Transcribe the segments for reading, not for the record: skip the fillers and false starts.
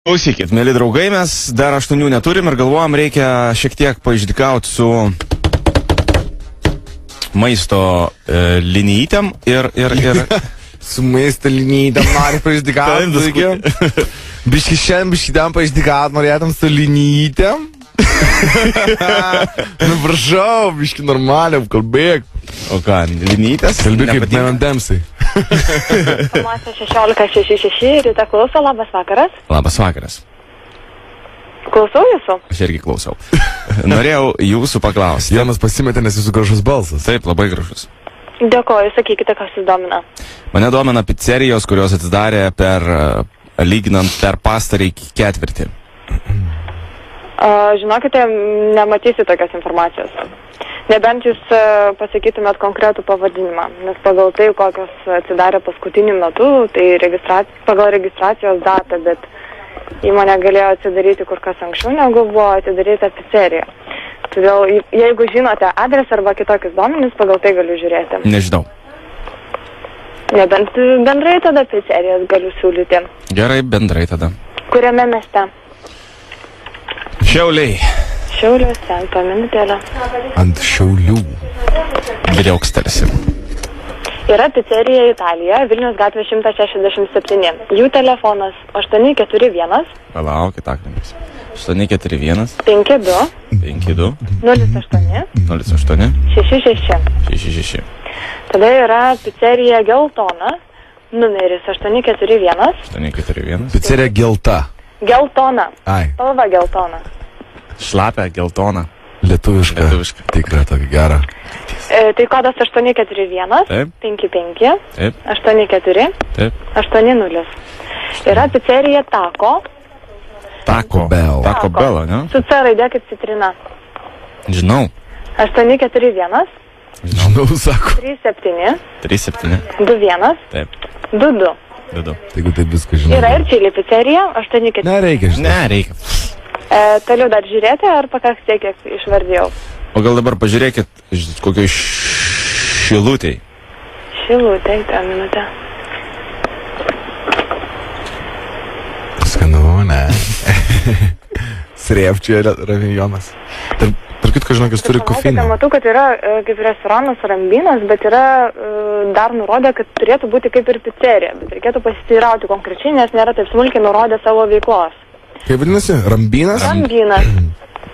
Klausykit, mėly draugai, mes dar 8 neturim ir galvojam, reikia šiek tiek paišdykauti su maisto linijytėm ir... Su maisto linijytėm nori paišdykauti. Biški šiandien, biški ten paišdykauti norėtum su linijytėm. Nu prašau, biški normaliai, kalbėk. O ką, linijytės? Kalbėk kaip nevandemsai. Informacija 1666, ryte klauso, labas vakaras. Labas vakaras. Klausau jūsų? Aš irgi klausau. Norėjau jūsų paklausti. Jonas pasimetė, nes jūsų gražus balsas. Taip, labai gražus. Dėkoju, sakykite, kas jūs domina. Mane domina pizzerijos, kurios atidarė lyginant per pastarąjį ketvirtį. Žinokite, nematysi tokios informacijos. Nebent jūs pasakytumėt konkretų pavadinimą, nes pagal tai, kokios atsidarė paskutiniu metu, tai pagal registracijos datą, bet įmonė galėjo atsidaryti kur kas anksčiau, negu buvo atidaryta pizzerija. Todėl, jeigu žinote adresą arba kitokius duomenis, pagal tai galiu žiūrėti. Nežinau. Nebent bendrai tada pizzerijas galiu siūlyti. Gerai, bendrai tada. Kuriame mieste? Šiauliai. Šiauliuose, ant to minutėlę. Ant Šiaulių. Briaukstelsi. Yra pizzerija Italija, Vilnius gatvė 167. Jų telefonas 841. Palaukit, akrimis. 841. 52. 52. 08. 08. 66. 66. Tada yra pizzerija Geltona, numeris 841. 841. Pizzerija Gelta. Geltona. Ai. Spalva geltona. Šlapia, geltona. Lietuviška. Tikra, tokia gera. Tai kodas 841. Taip. 55. Taip. 84. Taip. 80. Yra pizzerija Taco. Taco Bell. Taco Bell, ne? Su C raidė kaip citrina. Žinau. 841. Žinau, sako. 37. 37. 21. Taip. 22. 22. Taigi taip viską žinau. Yra ir čili pizzerija 84. Nereikia, žinau. Nereikia. Toliau dar žiūrėti, ar pakaks tiek, kiek išvardėjau? O gal dabar pažiūrėkit kokioj Šilutėj. Šilutėj, tą minutę. Skanu, ne. Srėvčia rajonas. Tarp kitko, žinok, jis turi kofeiną. Matau, kad yra kaip restoranas Rambynas, bet yra dar nurodę, kad turėtų būti kaip ir pizzerija, bet reikėtų pasiteirauti konkrečiai, nes nėra taip smulkiai nurodę savo veiklos. Kaip vadinasi? Rambynas? Rambynas.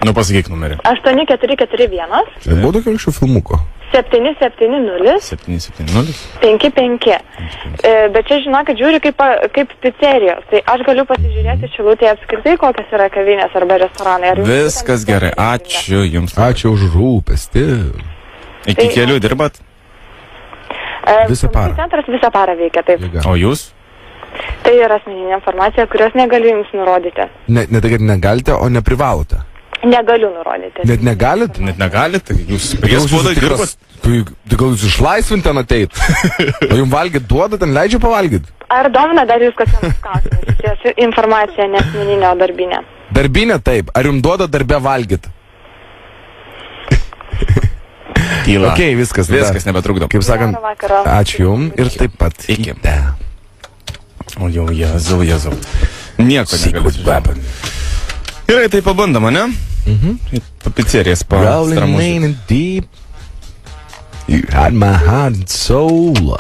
Nu, pasakyk numerį. 8441. Tai buvo daug anksčiau filmuko. 770. 770. 55. Bet čia, žinokit, žiūri kaip pizzerijos. Tai aš galiu pasižiūrėti Šilutėje apskritai, kokios yra kavinės arba restoranai. Viskas gerai. Ačiū jums. Ačiū už rūpestį. Iki kelių dirbat? Visą parą. Centras visą parą veikia, taip. O jūs? Tai yra asmeninė informacija, kurios negaliu jums nurodyti. Ne tai, kad negalite, o neprivalote. Negaliu nurodyti. Net negalit? Net negalit? Jūs priespaudoje dirbat? Tai gal jūs išlaisvinti ten ateit? O jums valgyt duoda, ten leidžia pavalgyt? Ar domina dar jūs kas jums klausimas? Informacija ne asmeninė, o darbinė. Darbinė taip. Ar jums duoda darbe valgyt? Tyla. Ok, viskas. Viskas nebetrukdom. Kaip sakant, ačiū jums ir taip pat. Iki. O jau, Jėzau. Nieko negaliu. Gerai, tai pabandama, ne? Pizzerijas Rolling deep. You had my heart and soul.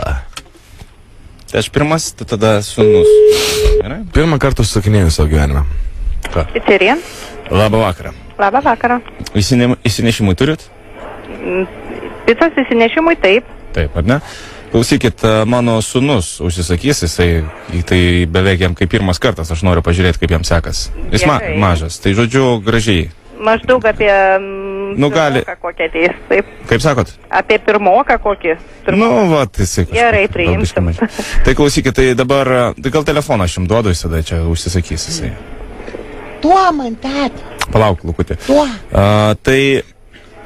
Tai aš pirmas, tai tada sūnus. Gerai? Pirmą kartą susakinėjau savo gyvenimą. Ką? Pizzerija. Labą vakarą. Labą vakarą. Įsinešimui turit? Pizzos įsinešimui taip. Taip, ar ne? Klausykit, mano sūnus užsisakys, jisai, tai beveik jam kaip pirmas kartas, aš noriu pažiūrėti, kaip jam sekas. Jis mažas, tai žodžiu gražiai. Maždaug apie pirmoką kokį ateis, taip. Kaip sakot? Apie pirmoką kokį. Nu, va, jisai kažkaip. Gerai, priimsim. Tai klausykit, tai dabar, tai gal telefoną aš jums duodu, jis tada čia užsisakys jisai. Tuo man, tėti. Palauk, Lukutė. Tuo. Tai...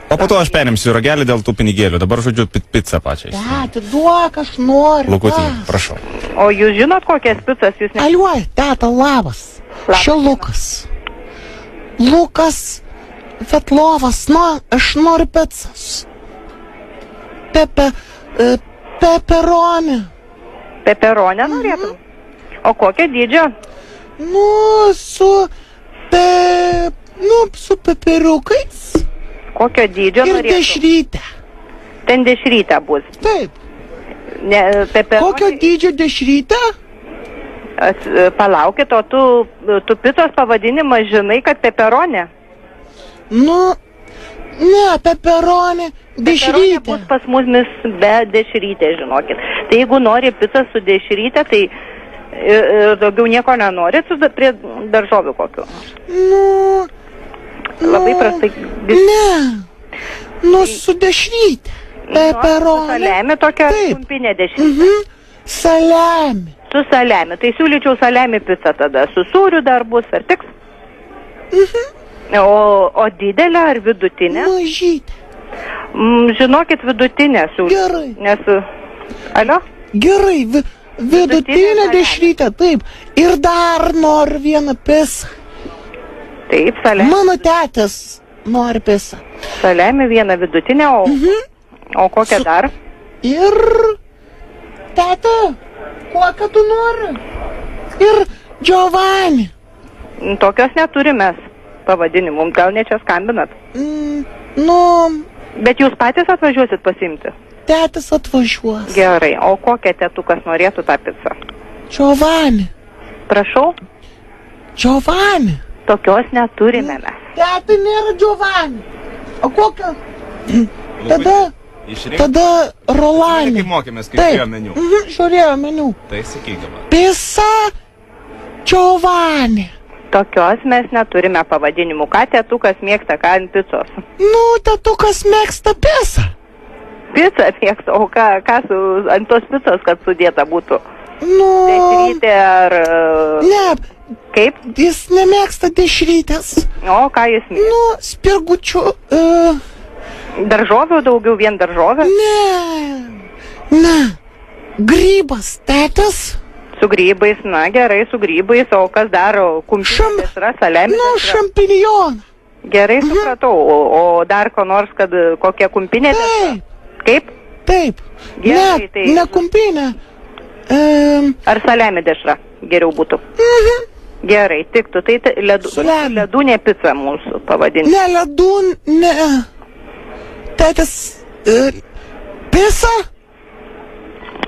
O po to aš perimsiu ragelį dėl tų pinigėlių. Dabar, žodžiu, pizzą pačiai. Tėti, duok, aš noriu. Lukutį, prašau. O jūs žinot, kokias pizzas jūs ne... Aliuoj, tėta, labas. Čia Lukas. Lukas Vetlovas, aš noriu pizzas. Peperoni. Peperonę norėtum? O kokio dydžio? Nu, su peperiukais. Kokio dydžio Ir norėtum? dešrytę. Ten dešrytė bus. Taip. Ne, peperonai... Kokio dydžio dešrytę? Palaukit, o tu picos pavadinimą žinai, kad peperonė? Nu, ne, peperonė, dešrytė. Peperonė bus pas mus be dešrytė, žinokit. Tai jeigu nori picą su dešrytė, tai daugiau nieko nenori, prie daržovių kokių. Nu, Labai prastai. Ne, su dešrytė. Peperonė. Saliami tokia kumpinė dešrytė. Saliami. Su saliami. Tai siūlyčiau saliami picą tada. Su sūriu dar bus, ar tiks? O didelė ar vidutinė? Mažytė. Žinokit, vidutinė siūlyčiau. Gerai. Nes... Alio? Gerai, vidutinė dešrytė, taip. Ir dar noriu vieną picą. Taip, saliami. Mano tetės nori picą. Saliami vieną vidutinę, o kokią dar? Ir... Teta, kokią tu nori? Ir Giovanni. Tokios neturime pavadinimų. Gal ne čia skambinat? Bet jūs patys atvažiuosit pasimti? Tetas atvažiuos. Gerai, o kokią tetukas norėtų tą pizzą? Giovanni. Prašau? Giovanni. Tokios neturime mes. Teta nėra Giovanni. O kokią? Tada Rolani. Kaip mokėmės, kaip žiūrėjo meniu. Žiūrėjo meniu. Tai sakykime. Pisa Giovanni. Tokios mes neturime pavadinimų. Ką tetukas mėgsta, ką ant picos? Nu, tetukas mėgsta pisą. Pizza mėgsta, o ką ant tos picos, kad sudėta būtų? Nu... Dešrytė ar... Ne. Kaip? Jis nemėgsta dešrytės. O, ką jis mėgsta? Nu, spirgučių... Daržovių daugiau, vien daržovę? Ne. Grybas, tetas. Su grybais, na gerai, su grybais, o kas daro? Kumpinė dešra, saliami dešra? Nu, šampinjoną. Gerai, supratau, o dar ko nors, kad kokia kumpinė dešra? Kaip? Taip. Gerai, tai... Ne kumpinė. Ar saliami dešra geriau būtų? Gerai, tiktų, tai ledūnė pica mūsų pavadinti. Ne, ledūnė. Tetas... Pisa?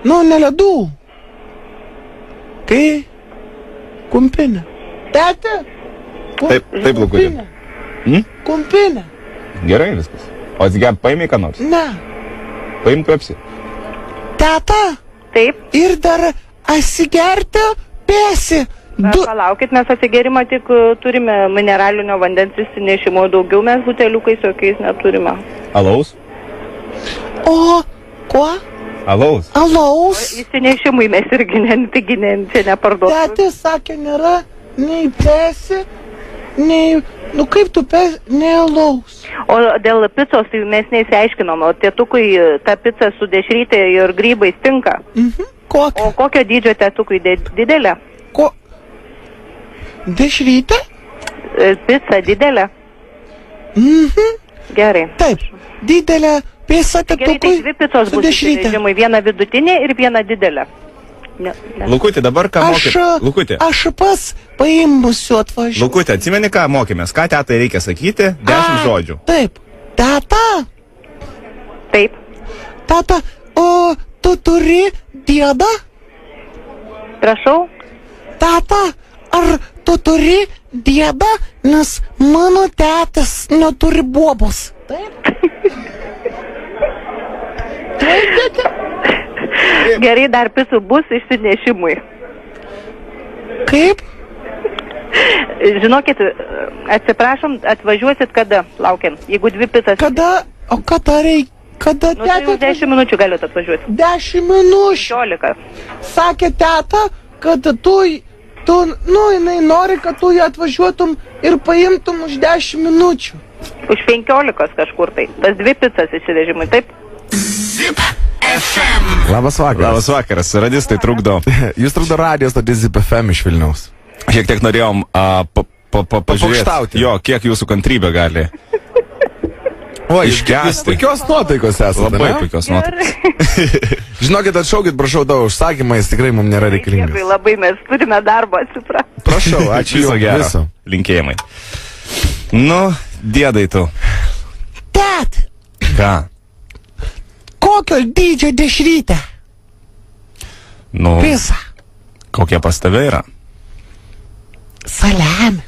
Nu, ne ledų. Kai? Kumpinė. Tete? Taip, Lukutė. Kumpinė. Gerai viskas. O atsigia, paimai ką nors? Ne. Paim Pepsi. Teta? Taip. Ir dar atsigerti pėsi. Palaukit, mes atsigerimą tik turime mineralinio vandens įsinešimo, daugiau mes buteliukais jokiais neturime. Alaus? O, kuo? Alaus. Įsinešimui mes irgi čia neparduodame. Tėtė sakė, nėra nei pėsi, nei... Nu kaip tu pėsi, nei alaus. O dėl picos tai mes neįsiaiškinom, o tėtukui ta pica su dešrytė ir grybais tinka? Kokia? O kokio dydžio tėtukui didelė? Dešrytė? Pica didelė? Gerai. Taip, didelė pisa tėtukui. Gerai, tai dvi picos bus įsivežimui, viena vidutinė ir viena didelė. Lukutė, dabar ką mokėmės? Lukutė. Aš pas paimsiu atvažiuoti. Lukutė, atsimeni, ką mokėmės? Ką tetai reikia sakyti? 10 žodžių. Taip. Teta? Taip. Teta, o tu turi dėdą? Prašau? Teta, ar tu turi dėdą, nes mano tetas neturi bobos? Taip. Gerai, dar picų bus išsinešimui. Kaip? Žinokit, atsiprašom, atvažiuosit kada? Laukiam, jeigu dvi picas... Kada? O kada reikia? Kada teta... Nu, 10 minučių galite atvažiuoti. 10 minučių? 15. Sakė teta, kad tu, jinai nori, kad tu atvažiuotum ir paimtum už 10 minučių. Už 15 kažkur tai. Tas dvi picas įsivežimui, taip? Zip FM. Labas vakaras. Labas vakaras, radistai trukdo. Jūs trukdo radijos stotį Zip FM iš Vilniaus. Šiek tiek norėjom pažiūrėti, jo, kiek jūsų kantrybė gali. O, iškęsti. Puikios nuotaikos esate, Labai ne? puikios nuotaikos. Žinokit, atšaukit, prašau, tavo užsakymą, jis tikrai mums nėra reikalingas. Dėkui, labai mes turime darbo, atsiprašau. Prašau, ačiū Viso jums. gero. Viso. Linkėjimai. Nu, dėdai tu. Tet, Ką? kokio dydžio dešrytė? Nu, Pisa. kokie pas tave yra? Saliami.